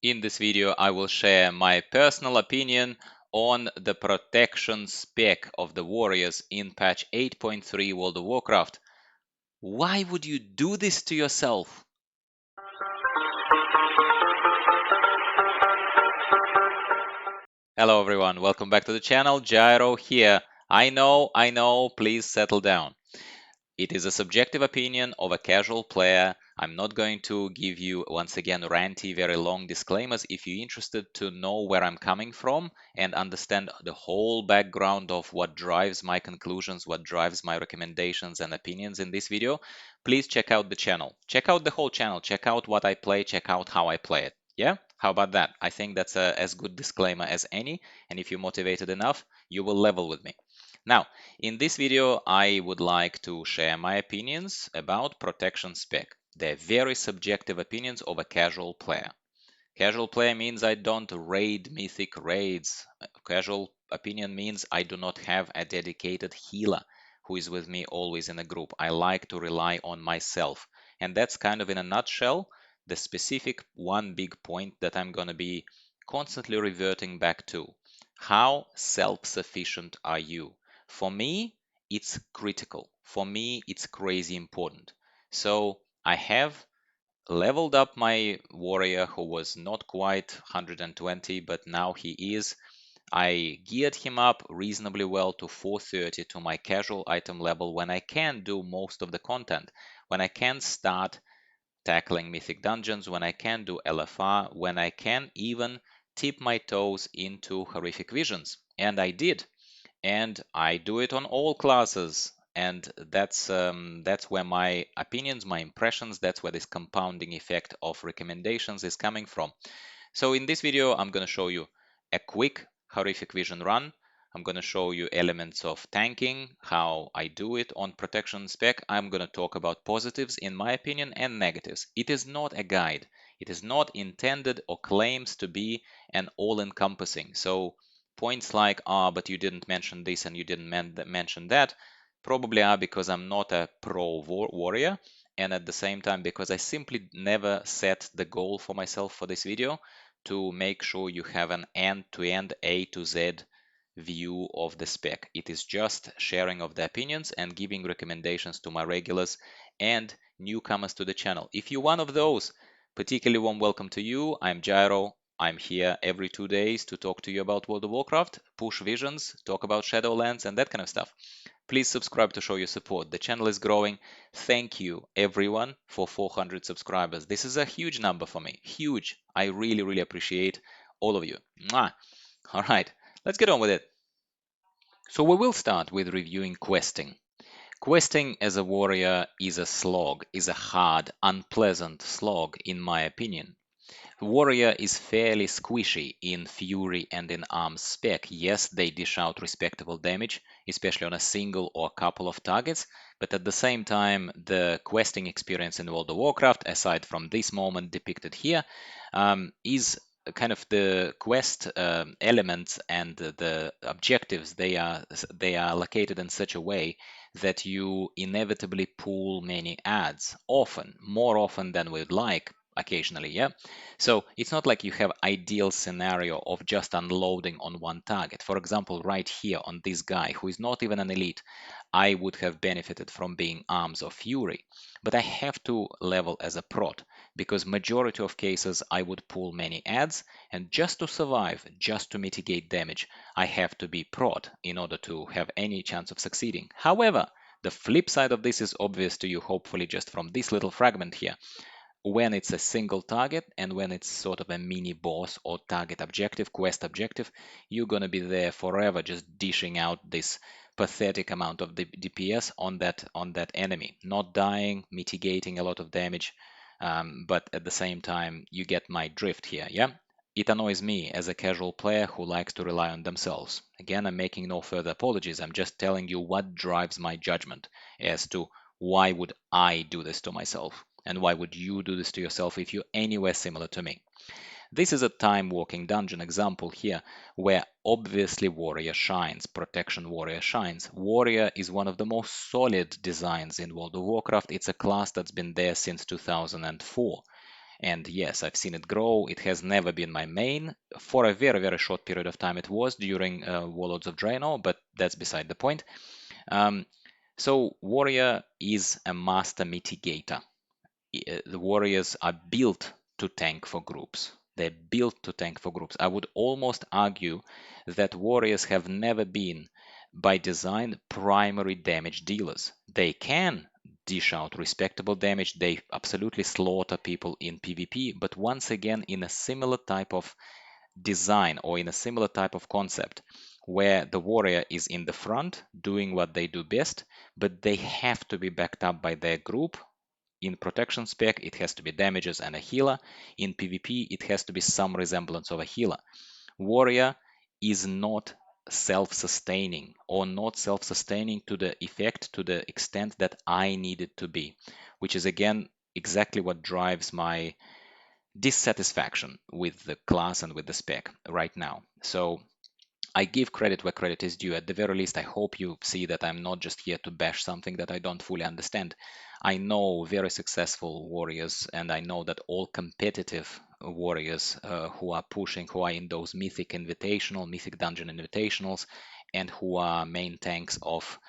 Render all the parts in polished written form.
In this video, I will share my personal opinion on the protection spec of the warriors in patch 8.3 World of Warcraft. Why would you do this to yourself? Hello everyone, welcome back to the channel. Gyro here. I know, please settle down. It is a subjective opinion of a casual player. I'm not going to give you, once again, ranty, very long disclaimers. If you're interested to know where I'm coming from and understand the whole background of what drives my conclusions, what drives my recommendations and opinions in this video, please check out the channel. Check out the whole channel. Check out what I play. Check out how I play it. Yeah? How about that? I think that's as good disclaimer as any. And if you're motivated enough, you will level with me. Now, in this video, I would like to share my opinions about protection spec. They're very subjective opinions of a casual player. Casual player means I don't raid mythic raids. Casual opinion means I do not have a dedicated healer who is with me always in a group. I like to rely on myself. And that's kind of in a nutshell the specific one big point that I'm going to be constantly reverting back to. How self-sufficient are you? For me, it's critical. For me, it's crazy important. So I have leveled up my warrior who was not quite 120, but now he is. I geared him up reasonably well to 430 to my casual item level when I can do most of the content, when I can start tackling mythic dungeons, when I can do LFR, when I can even tip my toes into horrific visions. And I did. And I do it on all classes. And that's where my opinions, my impressions, that's where this compounding effect of recommendations is coming from. So in this video, I'm going to show you a quick horrific vision run. I'm going to show you elements of tanking, how I do it on protection spec. I'm going to talk about positives, in my opinion, and negatives. It is not a guide. It is not intended or claims to be an all-encompassing. So points like, but you didn't mention this and you didn't mention that, probably are because I'm not a pro warrior, and at the same time because I simply never set the goal for myself for this video to make sure you have an end-to-end A to Z view of the spec. It is just sharing of the opinions and giving recommendations to my regulars and newcomers to the channel. If you're one of those, particularly warm welcome to you. I'm Gyro. I'm here every 2 days to talk to you about World of Warcraft, push visions, talk about Shadowlands and that kind of stuff. Please subscribe to show your support. The channel is growing. Thank you, everyone, for 400 subscribers. This is a huge number for me. Huge. I really, really appreciate all of you. Mwah. All right, let's get on with it. So we will start with reviewing questing. Questing as a warrior is a slog, is a hard, unpleasant slog, in my opinion. Warrior is fairly squishy in Fury and in Arms spec. Yes, they dish out respectable damage, especially on a single or a couple of targets, but at the same time, the questing experience in World of Warcraft, aside from this moment depicted here, is kind of the quest elements and the objectives. They are located in such a way that you inevitably pull many ads, often, more often than we'd like, occasionally, yeah. So it's not like you have ideal scenario of just unloading on one target. For example, right here on this guy who is not even an elite, I would have benefited from being Arms of Fury, but I have to level as a prot because majority of cases I would pull many ads, and just to survive, just to mitigate damage, I have to be prot in order to have any chance of succeeding. However, the flip side of this is obvious to you, hopefully just from this little fragment here. When it's a single target and when it's sort of a mini boss or target objective, quest objective, you're going to be there forever just dishing out this pathetic amount of the DPS on that enemy, not dying, mitigating a lot of damage, but at the same time you get my drift here. Yeah, it annoys me as a casual player who likes to rely on themselves. Again, I'm making no further apologies. I'm just telling you what drives my judgment as to why would I do this to myself. And why would you do this to yourself if you're anywhere similar to me? This is a time walking dungeon example here where obviously warrior shines, protection warrior shines. Warrior is one of the most solid designs in World of Warcraft. It's a class that's been there since 2004. And yes, I've seen it grow. It has never been my main. For a very, very short period of time it was during Warlords of Draenor, but that's beside the point. So Warrior is a master mitigator. The warriors are built to tank for groups. They're built to tank for groups. I would almost argue that warriors have never been, by design, primary damage dealers. They can dish out respectable damage. They absolutely slaughter people in PvP, but once again, in a similar type of design or in a similar type of concept where the warrior is in the front doing what they do best, but they have to be backed up by their group. In protection spec, it has to be damages and a healer. In PvP, it has to be some resemblance of a healer. Warrior is not self-sustaining, or not self-sustaining to the effect, to the extent that I need it to be, which is again exactly what drives my dissatisfaction with the class and with the spec right now. So I give credit where credit is due. At the very least, I hope you see that I'm not just here to bash something that I don't fully understand. I know very successful warriors, and I know that all competitive warriors who are pushing, who are in those Mythic Invitational, Mythic Dungeon Invitationals, and who are main tanks of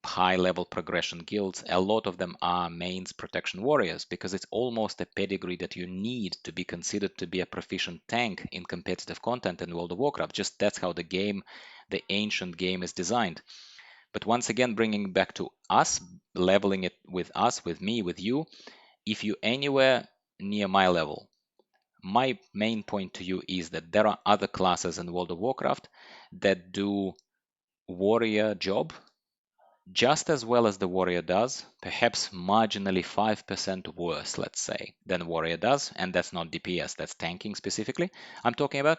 high-level progression guilds, a lot of them are mains protection warriors, because it's almost a pedigree that you need to be considered to be a proficient tank in competitive content in World of Warcraft. Just that's how the game, the ancient game, is designed. But once again, bringing back to us, leveling it with us, with me, with you, if you anywhere near my level, my main point to you is that there are other classes in World of Warcraft that do warrior job just as well as the warrior does, perhaps marginally 5% worse, let's say, than warrior does, and that's not DPS, that's tanking specifically I'm talking about,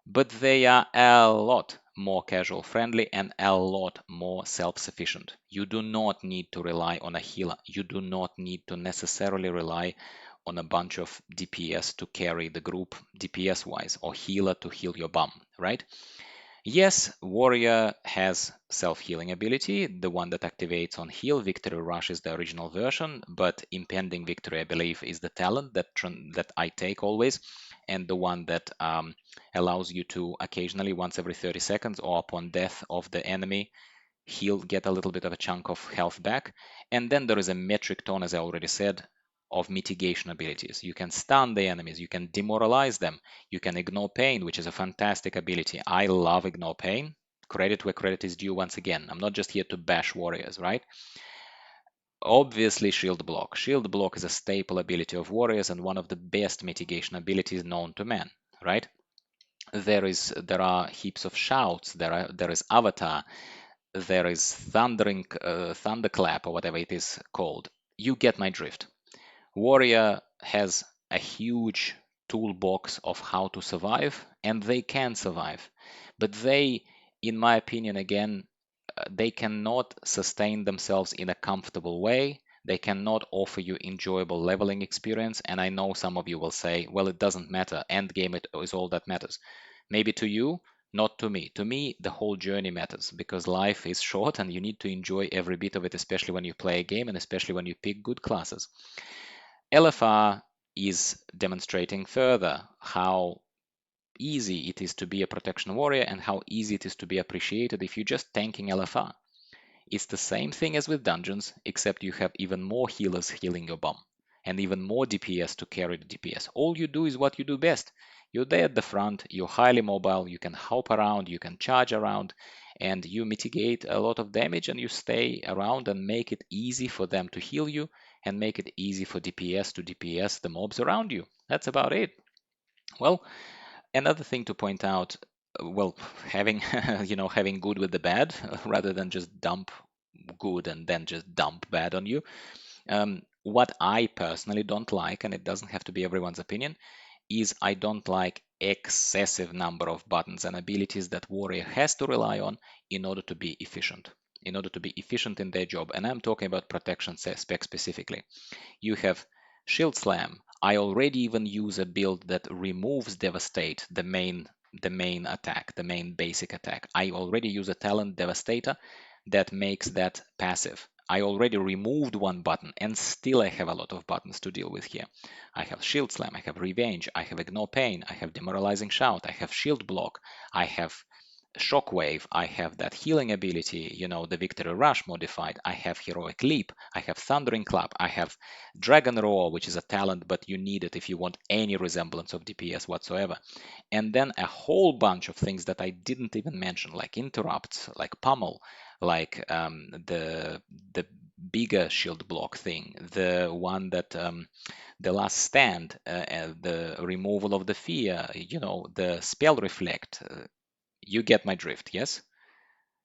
but they are a lot more casual friendly and a lot more self-sufficient. You do not need to rely on a healer. You do not need to necessarily rely on a bunch of DPS to carry the group DPS-wise, or healer to heal your bum, right? Yes, Warrior has self-healing ability, the one that activates on heal. Victory Rush is the original version, but Impending Victory, I believe, is the talent that I take always, and the one that allows you to occasionally, once every 30 seconds or upon death of the enemy, he'll get a little bit of a chunk of health back. And then there is a metric ton, as I already said, of mitigation abilities. You can stun the enemies, you can demoralize them, you can ignore pain, which is a fantastic ability. I love ignore pain. Credit where credit is due once again. I'm not just here to bash warriors, right? Obviously, shield block. Shield block is a staple ability of warriors and one of the best mitigation abilities known to man, right? There are heaps of shouts. There is avatar. There is thunderclap, or whatever it is called. You get my drift. Warrior has a huge toolbox of how to survive, and they can survive. But they, in my opinion, again, they cannot sustain themselves in a comfortable way. They cannot offer you enjoyable leveling experience. And I know some of you will say, well, it doesn't matter. End game is all that matters. Maybe to you, not to me. To me, the whole journey matters, because life is short and you need to enjoy every bit of it, especially when you play a game and especially when you pick good classes. LFR is demonstrating further how easy it is to be a protection warrior and how easy it is to be appreciated if you're just tanking LFR. It's the same thing as with dungeons, except you have even more healers healing your bum and even more DPS to carry the DPS. All you do is what you do best. You're there at the front, you're highly mobile, you can hop around, you can charge around, and you mitigate a lot of damage, and you stay around and make it easy for them to heal you and make it easy for DPS to DPS the mobs around you. That's about it. Well, another thing to point out, well, having having good with the bad rather than just dump good and then just dump bad on you. What I personally don't like, and it doesn't have to be everyone's opinion, is I don't like excessive number of buttons and abilities that warrior has to rely on in order to be efficient. In order to be efficient in their job, and I'm talking about protection spec specifically. You have Shield Slam. I already even use a build that removes Devastate, the main attack, the main basic attack. I already use a talent Devastator that makes that passive. I already removed one button and still I have a lot of buttons to deal with here. I have Shield Slam, I have Revenge, I have Ignore Pain, I have Demoralizing Shout, I have Shield Block, I have Shockwave, I have that healing ability, you know, the Victory Rush modified, I have Heroic Leap, I have Thundering Clap, I have Dragon Roar, which is a talent, but you need it if you want any resemblance of DPS whatsoever. And then a whole bunch of things that I didn't even mention, like Interrupts, like Pummel, like the bigger shield block thing, the one that the Last Stand, the removal of the fear, you know, the Spell Reflect. You get my drift, yes?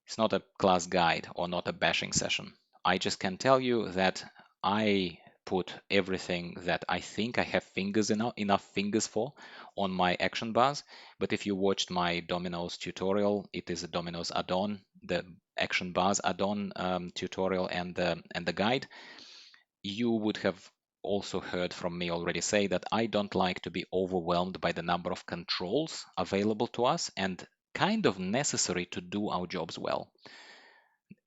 It's not a class guide or not a bashing session. I just can tell you that I put everything that I think I have enough fingers for on my action bars. But if you watched my Dominoes tutorial, it is a Dominoes add-on, the action bars add-on tutorial and the guide. You would have also heard from me already say that I don't like to be overwhelmed by the number of controls available to us and kind of necessary to do our jobs well.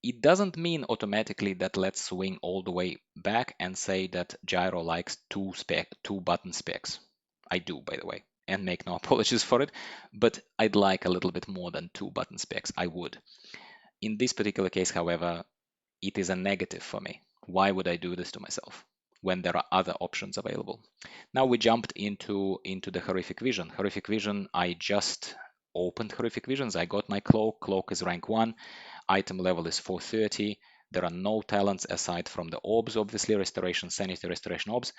It doesn't mean automatically that let's swing all the way back and say that Gyro likes two button specs. I do, by the way, and make no apologies for it, but I'd like a little bit more than two button specs. I would. In this particular case, however, it is a negative for me. Why would I do this to myself when there are other options available? Now we jumped into the Horrific Vision. Horrific Vision, I just opened Horrific Visions. I got my Cloak. Cloak is rank 1. Item level is 430. There are no talents aside from the orbs, obviously, Restoration, Sanity, Restoration orbs.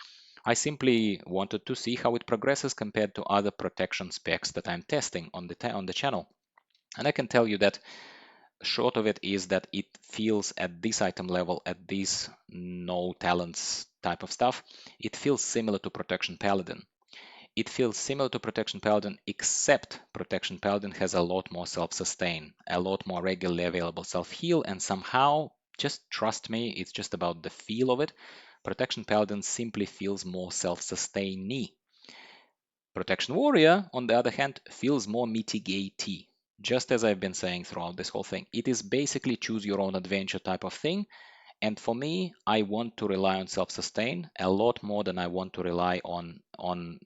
I simply wanted to see how it progresses compared to other protection specs that I'm testing on the channel. And I can tell you that short of it is that it feels at this item level, at this no talents type of stuff, it feels similar to Protection Paladin. It feels similar to Protection Paladin, except Protection Paladin has a lot more self-sustain, a lot more regularly available self-heal, and somehow, just trust me, it's just about the feel of it. Protection Paladin simply feels more self-sustain-y. Protection Warrior, on the other hand, feels more mitigate-y. Just as I've been saying throughout this whole thing, it is basically choose your own adventure type of thing. And for me, I want to rely on self-sustain a lot more than I want to rely on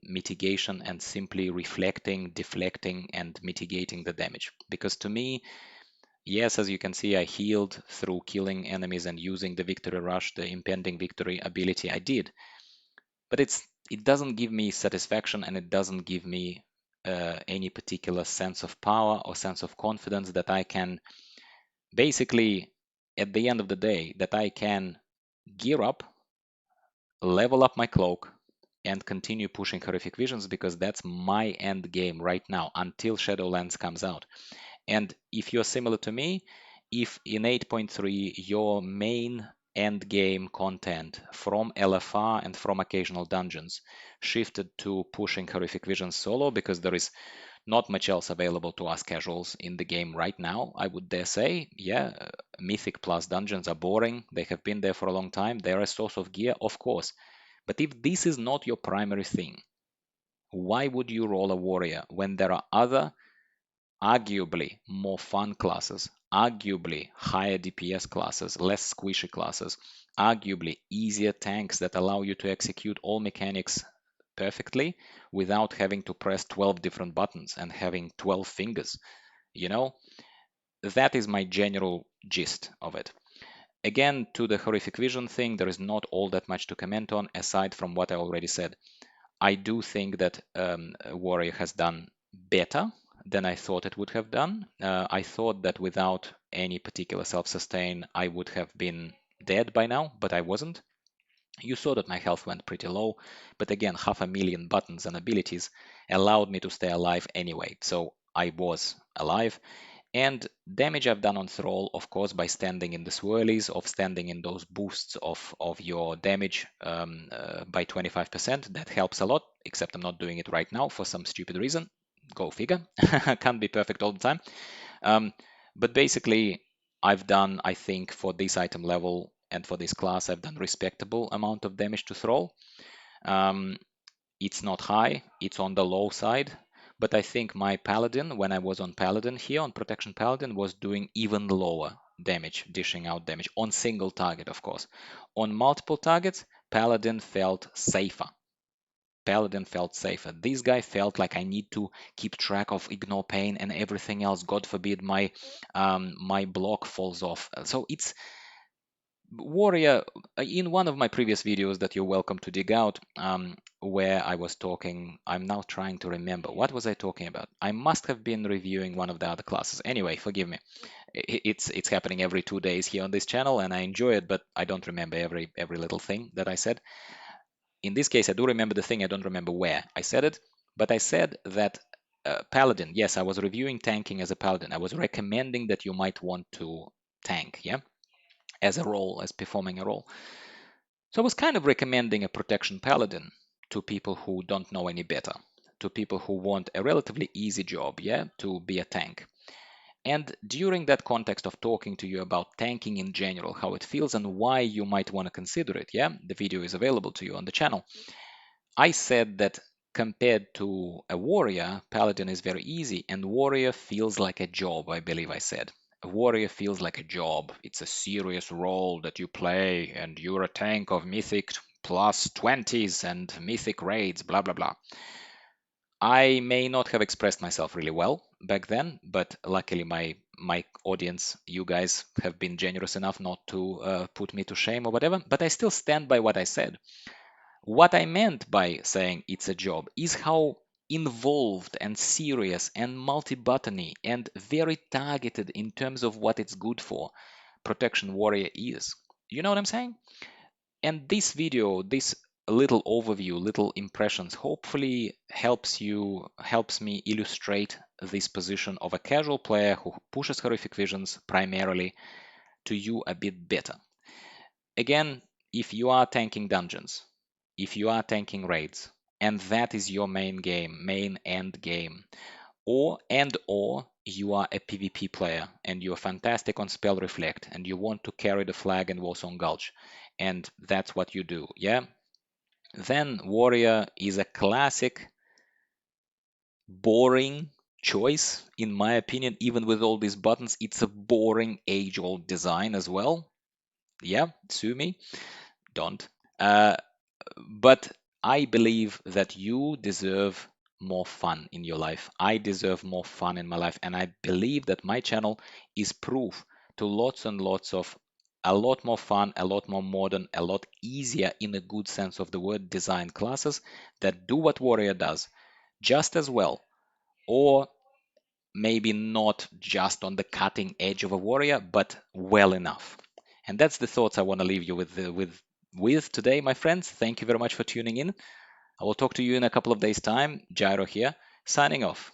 mitigation and simply reflecting, deflecting, and mitigating the damage. Because to me, yes, as you can see, I healed through killing enemies and using the Victory Rush, the impending victory ability I did. But it doesn't give me satisfaction and it doesn't give me any particular sense of power or sense of confidence that I can basically, at the end of the day, that I can gear up, level up my cloak, and continue pushing Horrific Visions because that's my end game right now until Shadowlands comes out. And if you're similar to me, if in 8.3 your main end game content from LFR and from occasional dungeons shifted to pushing Horrific Visions solo because there is not much else available to us casuals in the game right now, I would dare say, yeah, Mythic plus dungeons are boring. They have been there for a long time. They're a source of gear, of course. But if this is not your primary thing, why would you roll a warrior when there are other, arguably more fun classes, arguably higher DPS classes, less squishy classes, arguably easier tanks that allow you to execute all mechanics perfectly without having to press 12 different buttons and having 12 fingers? You know, that is my general gist of it. Again, to the Horrific Vision thing, there is not all that much to comment on aside from what I already said. I do think that Warrior has done better than I thought it would have done. I thought that without any particular self-sustain, I would have been dead by now, but I wasn't. You saw that my health went pretty low, but again, 500,000 buttons and abilities allowed me to stay alive anyway, so I was alive. And damage I've done on Thrall, of course, by standing in the swirlies, of standing in those boosts of your damage by 25%. That helps a lot, except I'm not doing it right now for some stupid reason. Go figure. Can't be perfect all the time. But basically, I've done, I think, for this item level and for this class, I've done respectable amount of damage to Thrall. It's not high, it's on the low side, but I think my Paladin, when I was on Paladin here, on Protection Paladin, was doing even lower damage, dishing out damage on single target, of course. On multiple targets, Paladin felt safer. Paladin felt safer. This guy felt like I need to keep track of ignore pain and everything else. God forbid my block falls off. So it's warrior. In one of my previous videos that you're welcome to dig out, where I was talking, I'm now trying to remember what was I talking about. I must have been reviewing one of the other classes. Anyway, forgive me. It's happening every 2 days here on this channel, and I enjoy it, but I don't remember every little thing that I said. In this case, I do remember the thing, I don't remember where I said it, but I said that Paladin, yes, I was reviewing tanking as a Paladin. I was recommending that you might want to tank, yeah, as a role, as performing a role. So I was kind of recommending a protection Paladin to people who don't know any better, to people who want a relatively easy job, yeah, to be a tank. And during that context of talking to you about tanking in general, how it feels and why you might want to consider it, yeah, the video is available to you on the channel. I said that compared to a warrior, Paladin is very easy, and warrior feels like a job, I believe I said. A warrior feels like a job. It's a serious role that you play, and you're a tank of Mythic plus 20s and Mythic raids, blah, blah, blah. I may not have expressed myself really well back then, but luckily my audience, you guys, have been generous enough not to put me to shame or whatever, but I still stand by what I said. What I meant by saying it's a job is how involved and serious and multi-buttony and very targeted in terms of what it's good for Protection Warrior is. You know what I'm saying? And this video, this little overview, little impressions, hopefully helps me illustrate this position of a casual player who pushes horrific visions primarily to you a bit better. Again, if you are tanking dungeons, if you are tanking raids, and that is your main game, main end game, or you are a PvP player and you're fantastic on Spell Reflect and you want to carry the flag in Warsong Gulch, and that's what you do, yeah? Then Warrior is a classic, boring choice, in my opinion. Even with all these buttons, it's a boring age-old design as well. Yeah, sue me, don't. But I believe that you deserve more fun in your life. I deserve more fun in my life. And I believe that my channel is proof to lots and lots of a lot more fun, a lot more modern, a lot easier in a good sense of the word design classes that do what Warrior does just as well, or maybe not just on the cutting edge of a Warrior, but well enough. And that's the thoughts I want to leave you with today, my friends. Thank you very much for tuning in. I will talk to you in a couple of days' time. Gyro here, signing off.